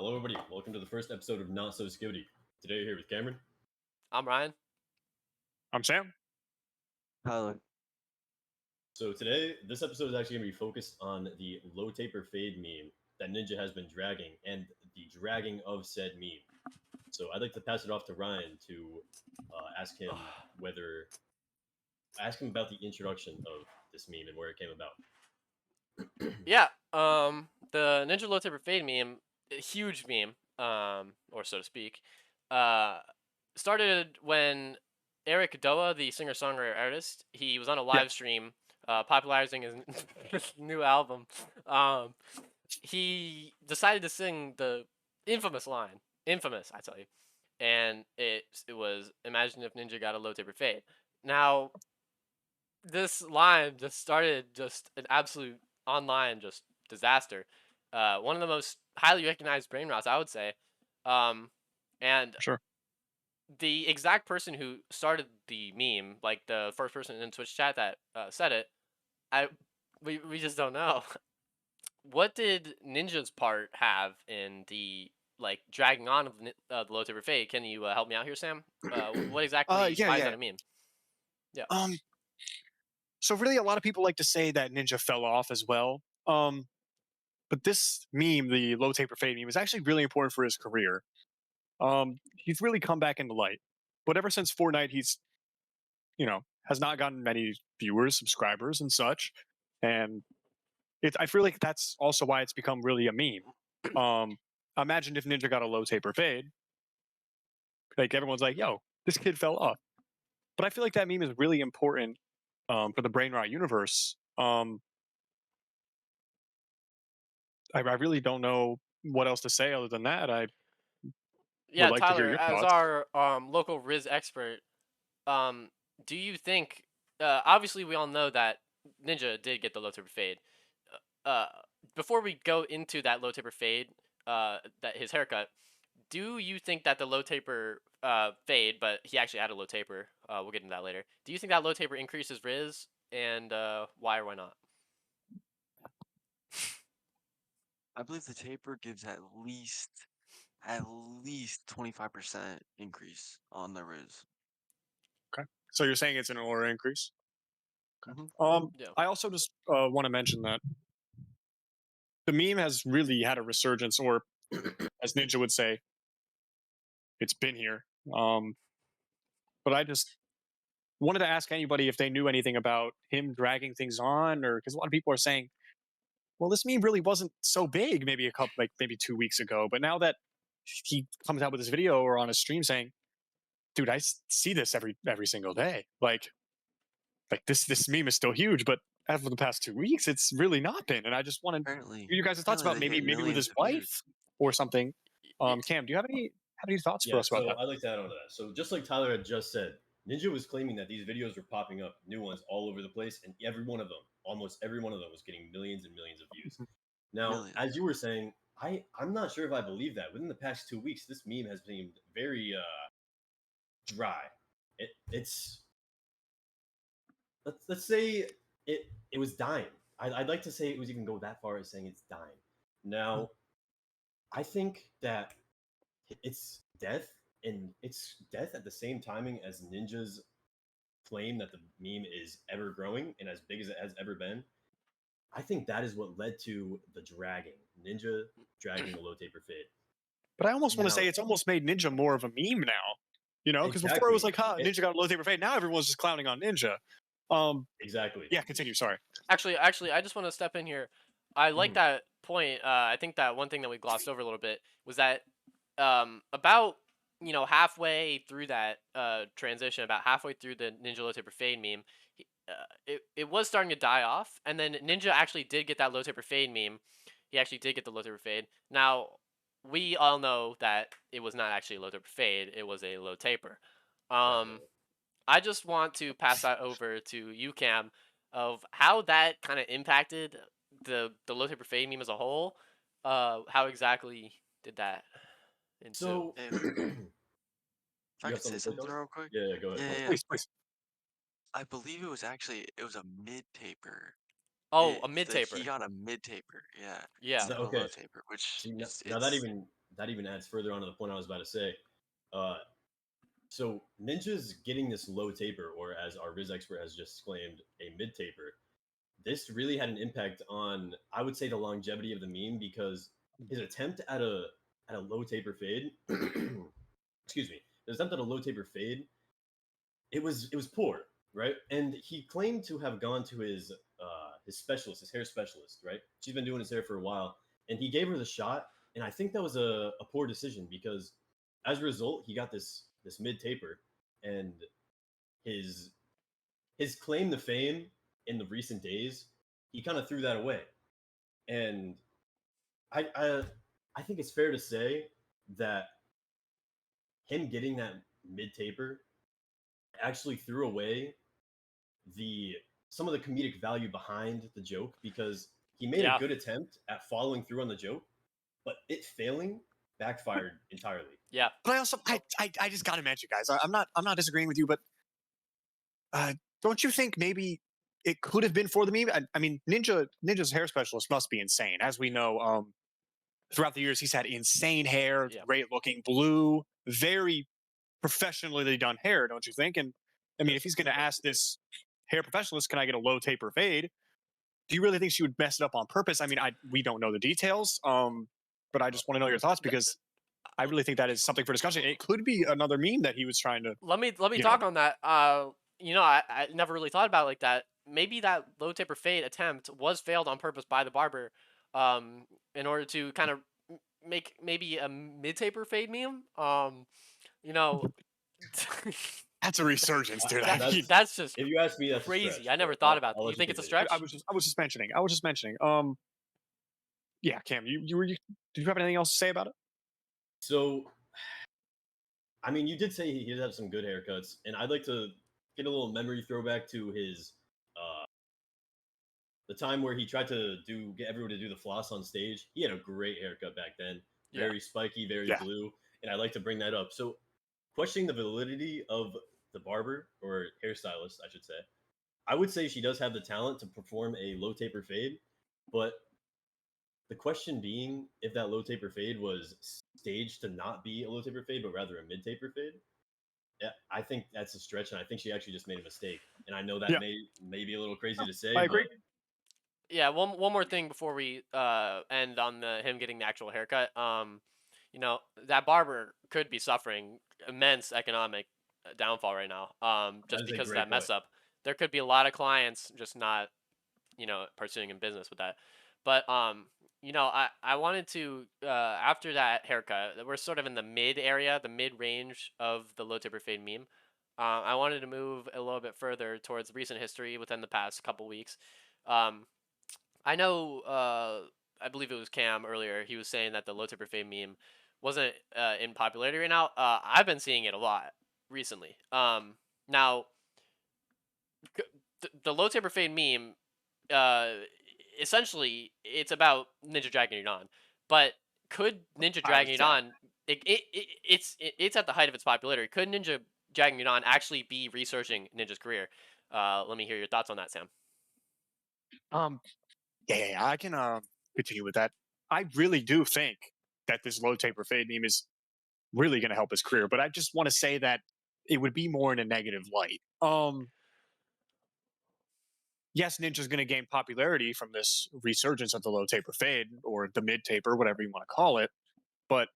Hello, everybody. Welcome to the first episode of Not So Skibidi. Today, here with Cameron. I'm Ryan. I'm Sam. Tyler. So today, this episode is actually going to be focused on the low taper fade meme that Ninja has been dragging and the dragging of said meme. So I'd like to pass it off to Ryan to ask him about the introduction of this meme and where it came about. Yeah, the Ninja Low Taper Fade meme, a huge meme, or so to speak, started when Eric Doa, the singer-songwriter artist, he was on a live stream, popularizing his his new album. He decided to sing the infamous line, infamous, I tell you, and it was "Imagine if Ninja got a low taper fade." Now, this line just started just an absolute online just disaster. One of the most highly recognized brain rots, I would say. And Sure. the exact person who started the meme, like the first person in Twitch chat that said it, we just don't know. What did Ninja's part have in the dragging on of the low taper fade? Can you help me out here, Sam? What exactly? Why is that a meme? Yeah. So really, a lot of people like to say that Ninja fell off as well. But this meme, the low taper fade meme, is actually really important for his career. He's really come back into light. But ever since Fortnite, he's, has not gotten many viewers, subscribers, and such. And I feel like that's also why it's become really a meme. Imagine if Ninja got a low taper fade. Like everyone's like, "Yo, this kid fell off." But I feel like that meme is really important for the brainrot universe. I really don't know what else to say other than that. I Yeah, would like to hear Tyler, your as thoughts. our local rizz expert, do you think? Obviously, we all know that Ninja did get the low taper fade. Uh, Before we go into that low taper fade, that his haircut, do you think that the low taper fade, but he actually had a low taper? We'll get into that later. Do you think that low taper increases rizz, and why or why not? I believe the taper gives at least 25% increase on the rizz. Okay, so you're saying it's an aura increase. Mhm. Yeah. I also just want to mention that the meme has really had a resurgence, or as Ninja would say, it's been here. But I just wanted to ask anybody if they knew anything about him dragging things on, or because a lot of people are saying, well, this meme really wasn't so big maybe 2 weeks ago, but now that he comes out with this video or on a stream saying, dude, I see this every single day, like this meme is still huge, but after the past 2 weeks it's really not been. And I just wanted Apparently, you guys' thoughts about they hit maybe with millions his of views. wife or something. Cam, do you have any thoughts for Yeah, us about so that? I'd like to add on to that. So just like Tyler had just said, Ninja was claiming that these videos were popping up, new ones all over the place, and every one of them, almost every one of them, was getting millions and millions of views. Now, Millions. as you were saying, I'm not sure if I believe that. Within the past 2 weeks, this meme has been very dry. It's let's say it was dying. I'd like to say it was even go that far as saying it's dying. Now, I think that it's death, and it's death at the same timing as Ninja's claim that the meme is ever growing and as big as it has ever been. I think that is what led to the dragging. Ninja dragging the low taper fade. But I almost want to Now, say it's almost made Ninja more of a meme now, because before it was exactly. like, Ninja got a low taper fade. Now everyone's just clowning on Ninja. Exactly. Yeah, continue. Sorry. Actually, I just want to step in here. I like Mhm. that point. I think that one thing that we glossed over a little bit was that about halfway through that transition, about halfway through the Ninja Low Taper Fade meme, it was starting to die off, and then Ninja actually did get that Low Taper Fade meme. He actually did get the Low Taper Fade. Now, we all know that it was not actually a Low Taper Fade; it was a Low Taper. Definitely. I just want to pass that over to you, Cam, of how that kind of impacted the low taper fade meme as a whole. How exactly did that ensue? So, If I you have could say something to say, something Tyler? real quick. Yeah, go ahead. Yeah. Please. I believe it was a mid taper. Oh, a mid He taper. got a mid taper, yeah, Yeah. instead of a Okay. low taper, which See, it's now that even that even adds further onto the point I was about to say. Uh, so Ninja's getting this low taper, or as our Rizz expert has just claimed, a mid taper. This really had an impact on, I would say, the longevity of the meme because his attempt at a low taper fade, excuse me, his attempt at a low taper fade, it was poor, right? And he claimed to have gone to his specialist, his hair specialist, right? She's been doing his hair for a while, and he gave her the shot, and I think that was a poor decision because as a result, he got this mid taper, and his his claim to fame in the recent days, he kind of threw that away. And I, I I think it's fair to say that him getting that mid taper actually threw away the some of the comedic value behind the joke because he made a Yeah. good attempt at following through on the joke, but it failing backfired entirely. Yeah. But I also, I just got to mention, guys, I'm not disagreeing with you, but don't you think maybe it could have been for the meme? I mean, Ninja's hair specialist must be insane, as we know. Throughout the years, he's had insane hair, Yeah. great looking, blue, very professionally done hair, don't you think? And I mean, if he's going to ask this hair professionalist, "Can I get a low taper fade?" Do you really think she would mess it up on purpose? I mean, we don't know the details, but I just want to know your thoughts because I really think that is something for discussion. It could be another meme that he was trying to, Let me you know, talk on that. I never really thought about it like that. Maybe that low taper fade attempt was failed on purpose by the barber, in order to kind of make maybe a mid taper fade meme. You know, that's a resurgence, dude. I that mean, that's just If you ask me, that's a crazy. stretch, I never but thought about I'll that. You let you think it's a continue. stretch? I was just mentioning. Yeah, Cam, did you have anything else to say about it? So, I mean, you did say he did have some good haircuts, and I'd like to get a little memory throwback to his the time where he tried to get everyone to do the floss on stage. He had a great haircut back then, Yeah. very spiky, very Yeah. blue, and I'd like to bring that up. So, questioning the validity of the barber or hairstylist, I should say, I would say she does have the talent to perform a low taper fade, but the question being if that low taper fade was staged to not be a low taper fade, but rather a mid taper fade. Yeah, I think that's a stretch, and I think she actually just made a mistake. And I know that Yeah, may be a little crazy to I say, agree. but Yeah, one more thing before we end on him getting the actual haircut. That barber could be suffering immense economic downfall right now. that Just is a because of great that point. mess up. There could be a lot of clients just not, pursuing in business with that. But I wanted to after that haircut, we're sort of in the mid area, the mid range of the low tipper fade meme. I wanted to move a little bit further towards recent history within the past couple weeks. Um, I know. I believe it was Cam earlier. He was saying that the low tipper fade meme wasn't in popularity right now. I've been seeing it a lot recently. Now the low tipper fade meme, uh, essentially, it's about Ninja dragging it on. But could Ninja I was dragging it yeah. on? It's at the height of its popularity. Could Ninja dragging it on actually be researching Ninja's career? Let me hear your thoughts on that, Sam. Um, yeah, I can continue with that. I really do think that this low taper fade meme is really going to help his career, but I just want to say that it would be more in a negative light. Yes, Ninja's going to gain popularity from this resurgence of the low taper fade or the mid taper, whatever you want to call it. But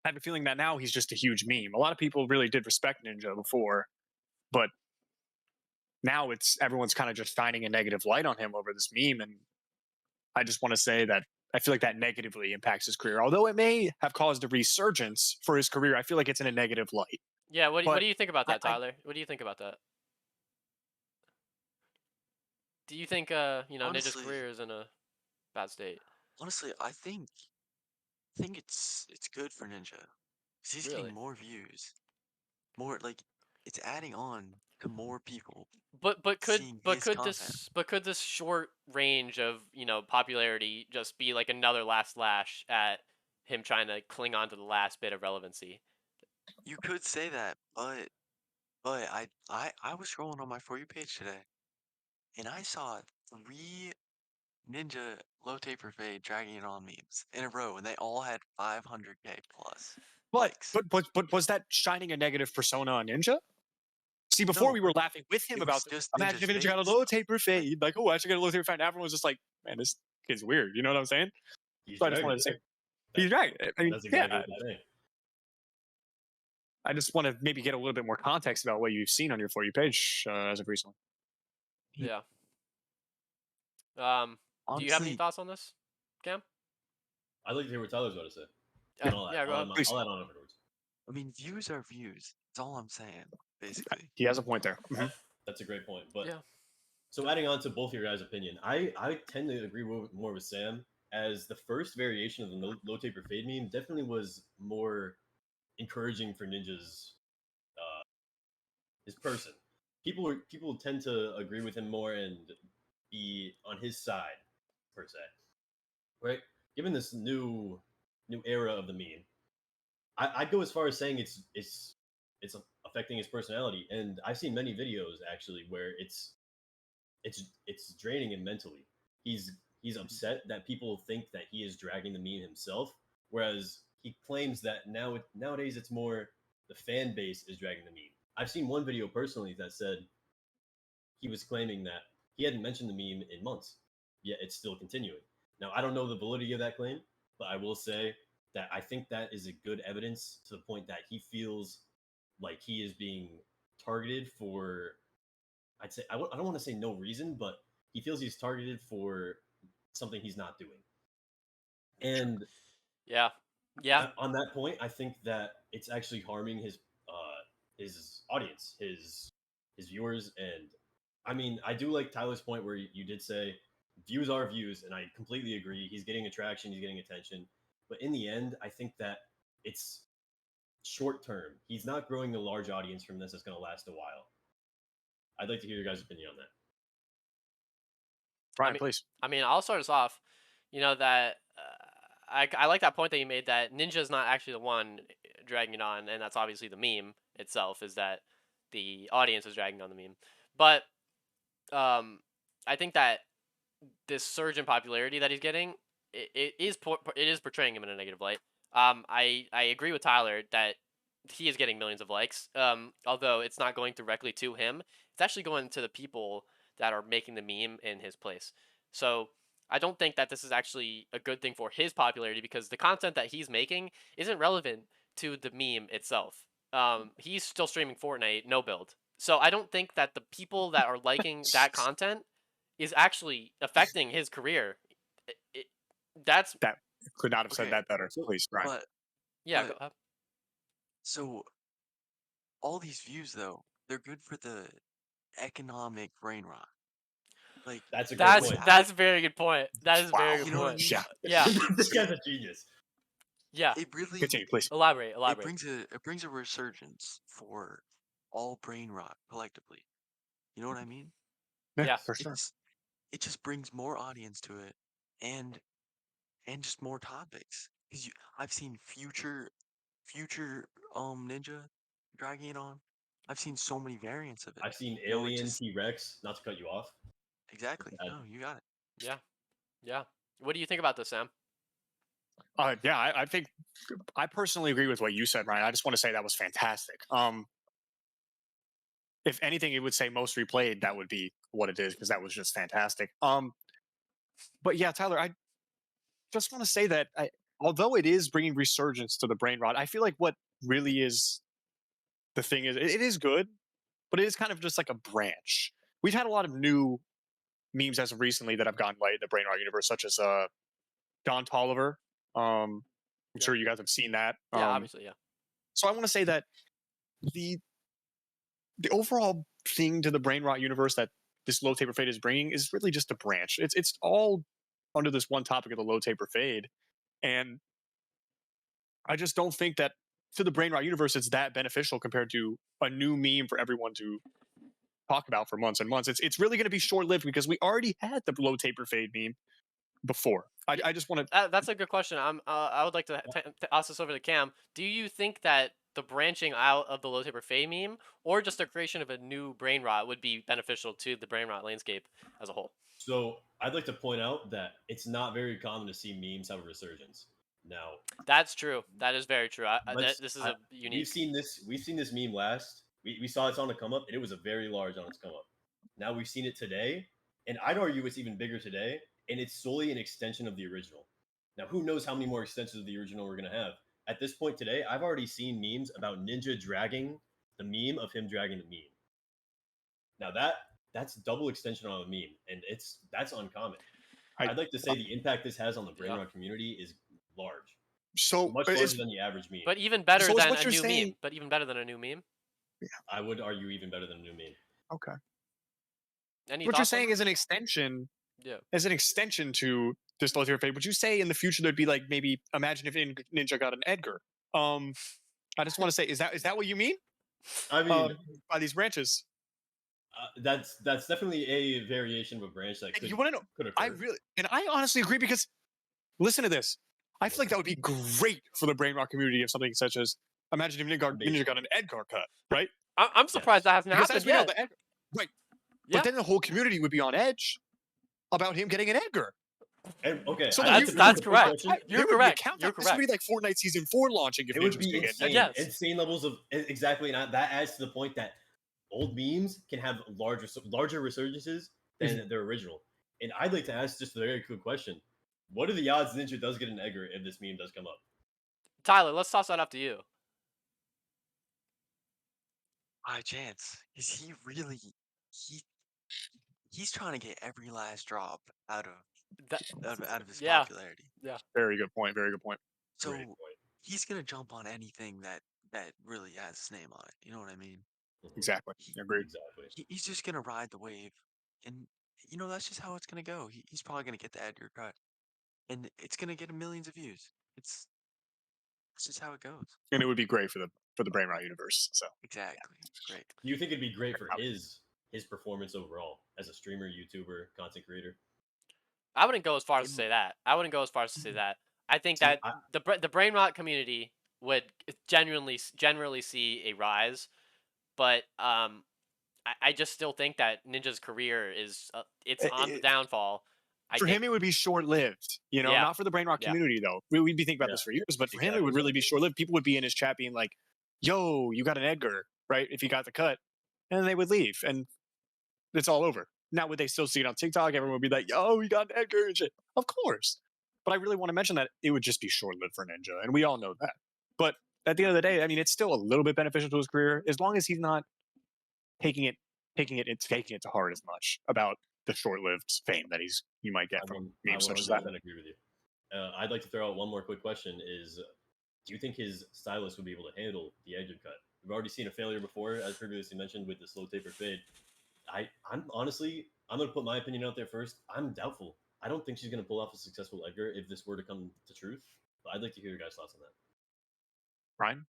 I have a feeling that now he's just a huge meme. A lot of people really did respect Ninja before, but now it's everyone's kind of just shining a negative light on him over this meme. And I just want to say that I feel like that negatively impacts his career. Although it may have caused a resurgence for his career, I feel like it's in a negative light. Yeah, what But do you think about I, that, I Tyler? What do you think about that? Do you think Ninja's Honestly, career is in a bad state? honestly, I think it's good for Ninja. 'Cause he's getting Really? more views. More like it's adding on to more people But could seeing but his could content. this short range of popularity just be like another last lash at him trying to cling on to the last bit of relevancy? You could say that, but I was scrolling on my For You page today and I saw three Ninja low taper fade dragging it on memes in a row, and they all had 500K plus likes. But was that shining a negative persona on Ninja? See, before No, we were laughing with him it about was just imagine if Ninja's Ninja got a face. low taper fade, like, oh, I should get a low taper fade. And everyone was just like, man, this kid's weird. You know what I'm saying? He's So I just dragging wanted to it. say, he's right. I mean, That's exactly yeah. what they're saying. I just want to maybe get a little bit more context about what you've seen on your For You page as of recently. Yeah. Do you have any Honestly, thoughts on this, Cam? I'd like to hear what Tyler's about to say. Yeah. And Yeah, go ahead. Please. I'll add on afterwards. I mean, views are views. That's all I'm saying, basically. He has a point there. Mhm. That's a great point. But Yeah. so adding on to both your guys' opinion, I tend to agree more with Sam, as the first variation of the low taper fade meme definitely was more encouraging for Ninja's his person. People tend to agree with him more and be on his side, per se. Right? Given this new era of the meme, I'd go as far as saying it's affecting his personality, and I've seen many videos actually where it's draining him mentally. He's upset that people think that he is dragging the meme himself, whereas he claims that nowadays it's more the fan base is dragging the meme. I've seen one video personally that said he was claiming that he hadn't mentioned the meme in months, yet it's still continuing. Now I don't know the validity of that claim, but I will say that I think that is a good evidence to the point that he feels like he is being targeted for, I'd say, I don't want to say no reason, but he feels he's targeted for something he's not doing. And Yeah. on that point, I think that it's actually harming his audience, his viewers. And I mean, I do like Tyler's point where you did say views are views, and I completely agree. He's getting attraction, he's getting attention, but in the end, I think that it's short term. He's not growing a large audience from this that's going to last a while. I'd like to hear your guys' opinion on that. Brian, please. I mean, I'll start us off. You know that I like that point that you made that Ninja's not actually the one dragging it on, and that's obviously the meme itself is that the audience is dragging on the meme. But I think that this surge in popularity that he's getting, it is portraying him in a negative light. I agree with Tyler that he is getting millions of likes. Although it's not going directly to him, it's actually going to the people that are making the meme in his place. So I don't think that this is actually a good thing for his popularity because the content that he's making isn't relevant to the meme itself. He's still streaming Fortnite, no build. So I don't think that the people that are liking that content is actually affecting his career. That could not have said that better. So, Please, Brian. Yeah. So all these views, though, they're good for the economic brain rot. Like that's a great point. That's a very good point. That is a very good you know point. What I mean? Yeah. This guy's a genius. Yeah. It really continue, please. Elaborate. It brings a resurgence for all brain rot collectively. You know what I mean? Yeah. For sure. It just brings more audience to it, and just more topics. Because I've seen future ninja dragging it on. I've seen so many variants of it. I've seen You know, it Alien, just- T-Rex. Not to cut you off. Exactly. No, you got it. Yeah. What do you think about this, Sam? Yeah, I think I personally agree with what you said, Ryan. I just want to say that was fantastic. If anything, it would say most replayed. That would be what it is because that was just fantastic. But yeah, Tyler, I just want to say that although it is bringing resurgence to the brain rot, I feel like what really is the thing is it is good, but it is kind of just like a branch. We've had a lot of new memes as of recently that have gone light in the brain rot universe, such as Tolliver. I'm sure you guys have seen that. Yeah, obviously, yeah. So I want to say that the overall thing to the brain rot universe that this low taper fade is bringing is really just a branch. It's all under this one topic of the low taper fade, and I just don't think that to the brain rot universe it's that beneficial compared to a new meme for everyone to talk about for months and months. It's really going to be short lived because we already had the low taper fade meme before. I just want to. That's a good question. I would like to ask this over to Cam. Do you think that the branching out of the low taper fade meme or just the creation of a new brain rot would be beneficial to the brain rot landscape as a whole? So I'd like to point out that it's not very common to see memes have a resurgence. Now, That's true. That is very true. This is a we've unique. seen this. We've seen this meme last. We saw it's on the come up, and it was a very large on its come up. Now we've seen it today, and I'd argue it's even bigger today, and it's solely an extension of the original. Now, who knows how many more extensions of the original we're gonna have? At this point today, I've already seen memes about Ninja dragging the meme of him dragging the meme. Now that's double extension on a meme, and that's uncommon. I'd like to say the impact this has on the brainrot community is large, So much larger than the average meme. But even better So is than what a you're new saying- meme. But even better than a new meme. I would argue even better than a new meme. Okay. Any What you're thoughts on saying that? is an extension. Yeah. As an extension to this low tier fate, would you say in the future there'd be like maybe imagine if Ninja got an Edgar? I just want to say, is that what you mean? I mean, by these branches? that's definitely a variation of a branch that could. You want to know? Could occur. I honestly agree because listen to this. I feel like that would be great for the brain rock community if something such as imagine if Ninja got an Edgar cut, right? I'm surprised that hasn't Because happened as we know, yet. the Edgar, right? Yeah. But then the whole community would be on edge about him getting an Edgar. And, okay, So that's correct. You're correct. You're This would be correct. like Fortnite Season 4 launching if It Ninja would was be doing insane. Yes. Insane levels of exactly, and that adds to the point that old memes can have larger resurgences than their original. And I'd like to ask just a very quick question: what are the odds Ninja does get an Edgar if this meme does come up? Tyler, let's toss that up to you. High chance. Is he really? He's trying to get every last drop out of his Yeah. popularity. Yeah. Very good point. Very good point. So Great point. he's gonna jump on anything that really has his name on it. You know what I mean? Exactly. Agreed. Exactly. He's just gonna ride the wave, and that's just how it's gonna go. He's probably gonna get the Edgar cut, and it's gonna get millions of views. It's just how it goes. And it would be great for the brain rot universe. So Exactly. Great. Do you think it'd be great for his performance overall as a streamer, YouTuber, content creator? I wouldn't go as far as to say that. I think that the brain rot community would generally see a rise, but I just still think that Ninja's career is it's on the downfall. For him, it would be short-lived. Not for the brain rot community though. We'd be thinking about this for years, but for him, it would really be short-lived. People would be in his chat being like, "Yo, you got an Edgar, right?" If he got the cut, and then they would leave, and it's all over. Now, would they still see it on TikTok? Everyone would be like, "Yo, we got an Edgar and shit." Of course, but I really want to mention that it would just be short-lived for Ninja, and we all know that. But at the end of the day, I mean, it's still a little bit beneficial to his career as long as he's not taking it to heart as much about the short-lived fame that you might get from memes such as that. I agree with you. I'd like to throw out one more quick question: do you think his stylist would be able to handle the Edgar cut? We've already seen a failure before, as previously mentioned, with the slow taper fade. I'm honestly, I'm gonna put my opinion out there first. I'm doubtful. I don't think she's gonna pull off a successful Edgar if this were to come to truth. But I'd like to hear your guys' thoughts on that. Ryan?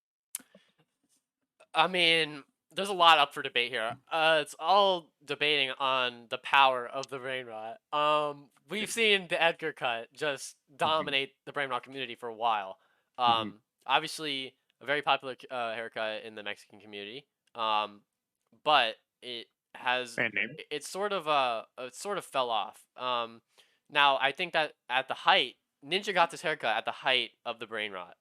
I mean, there's a lot up for debate here. It's all debating on the power of the brain rot. We've seen the Edgar cut just dominate the brain rot community for a while. Obviously, a very popular haircut in the Mexican community. But it has it sort of fell off. Now I think that at the height, Ninja got this haircut at the height of the brain rot,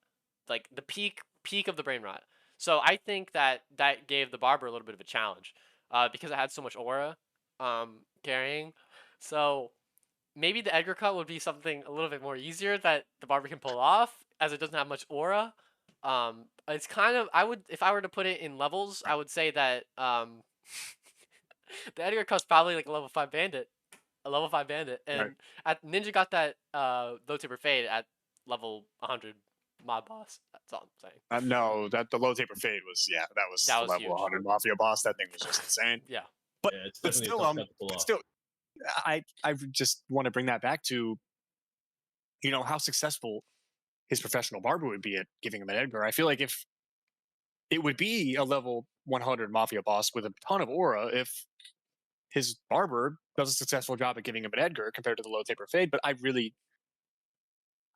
like the peak of the brain rot. So I think that gave the barber a little bit of a challenge, because it had so much aura, carrying. So maybe the Edgar cut would be something a little bit more easier that the barber can pull off, as it doesn't have much aura. It's kind of, if I were to put it in levels, I would say that the Edgar cut's probably like a level 5 bandit, and Ninja got that low taper fade at level 100 mob boss. That's all I'm saying. No, that the low taper fade was level huge. 100 mafia boss. That thing was just insane. Yeah, but it's still, I just want to bring that back to how successful his professional barber would be at giving him an Edgar. I feel like if it would be a level 100 mafia boss with a ton of aura if his barber does a successful job at giving him an Edgar compared to the low taper fade. But I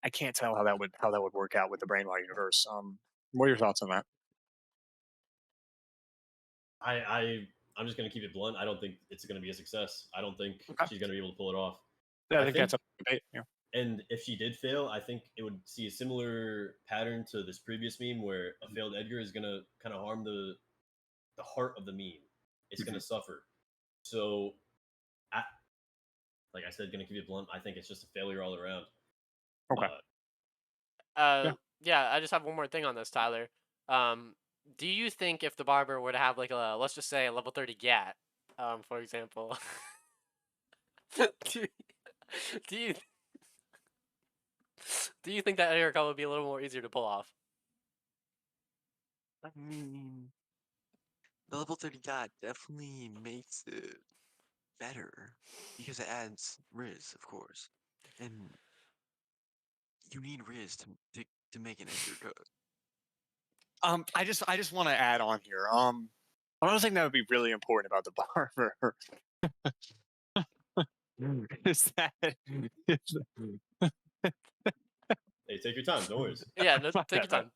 can't tell how that would work out with the brain rot universe. What are your thoughts on that? I'm just gonna keep it blunt. I don't think it's gonna be a success. I don't think she's gonna be able to pull it off. I think that's a debate. Yeah. And if she did fail, I think it would see a similar pattern to this previous meme where a failed Edgar is gonna kind of harm the heart of the meme. It's gonna suffer. So, like I said, gonna keep it blunt. I think it's just a failure all around. Okay. Yeah, I just have one more thing on this, Tyler. Do you think if the barber were to have like a, let's just say a level 30 gyat, for example, do, do you do you think that haircut would be a little more easier to pull off? I mean, the level 30 gyat definitely makes it better because it adds rizz, of course, and you need rizz to make an Edgar cut. I just want to add on here. Another thing that would be really important about the barber is that Hey, take your time. No worries. Yeah, no, take your time.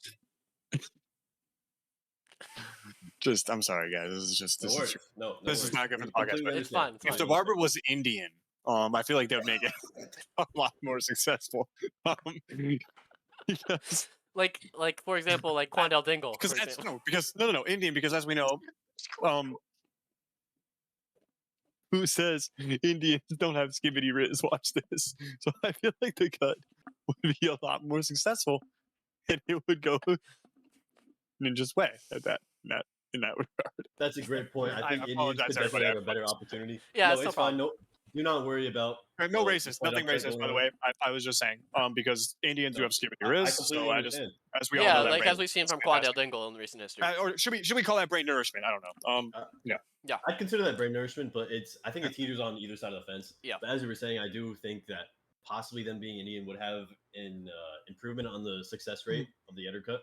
Just, I'm sorry, guys. This is just No this worries. is No this worries. is not good for We the podcast. completely But It's understand. fine. if the barber was Indian, I feel like that would make it a lot more successful. Because Like for example, like Quandale Dingle. For example. no, Indian, because as we know, who says Indians don't have skibidi rizz? Watch this. So I feel like the cut would be a lot more successful, and it would go Ninja's way at that in that regard. That's a great point. I I think Indians apologize, could definitely everybody. have a better opportunity. Yeah, No, it's no it's fine. problem. No, do not worry about No the racist, point nothing upset racist, by going the on. way. I was just saying, because Indians do No, have skibidi I rizz, completely so I just, understand. as we all Yeah, know, that like brain as we've seen is from fantastic. Quandale Dingle in recent history. Or should we call that brain nourishment? I don't know. Yeah. Yeah. I'd consider that brain nourishment, but I think it teeters on either side of the fence. Yeah. But as you were saying, I do think that possibly them being Indian would have an improvement on the success rate of the Edgar cut.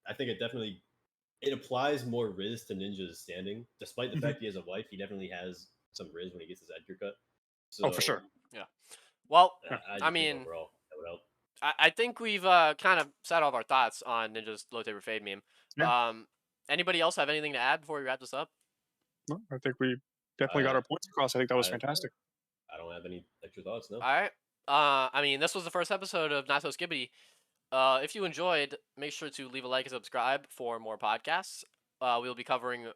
I think it applies more rizz to Ninja's standing, despite the fact he has a wife. He definitely has some rizz when he gets his Edgar cut. So, Oh, for sure. Yeah. Well, I I just think mean, overall that would help. I think we've kind of said all of our thoughts on Ninja's low taper fade meme. Yeah. Anybody else have anything to add before we wrap this up? No, I think we definitely got our points across. I think that was fantastic. I don't have any extra thoughts. No. All right. I mean, this was the first episode of Not So Skibidi. If you enjoyed, make sure to leave a like and subscribe for more podcasts. We'll be covering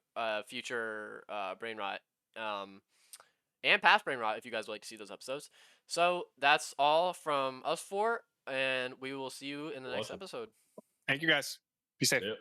future brainrot and past brainrot if you guys would like to see those episodes. So that's all from us four, and we will see you in the next episode. Thank you, guys. Be safe. Yep.